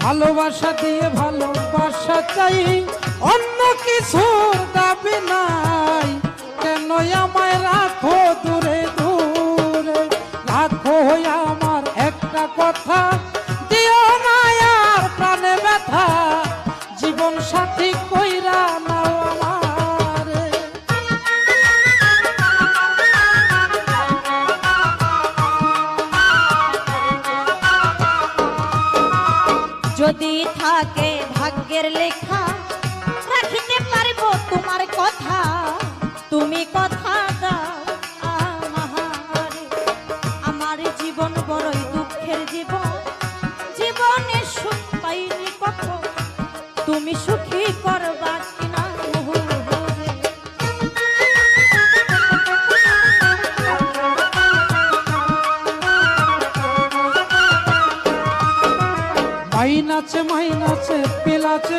ভালোবাসা দিয়ে ভালোবাসা চাই, অন্য কিছুর দাবি নাই। কেন আমায় রাখো দূরে দূরে, রাখো আমার একটা কথা, দিও না আর প্রাণে ব্যথা, জীবন সাথী কইরা নাও আমারে। যদি থাকে ভাগ্যের লেখা, রাখিতে পারবো তোমার কথা, তুমি কথা দাও আমারে। আমার জীবন বড়ই দুঃখের জীবন, জীবনে সুখ পাইনি কখন, তুমি সুখী করবা কিনা মোহরে। মাইনাচে মাইনাচে পিলাচে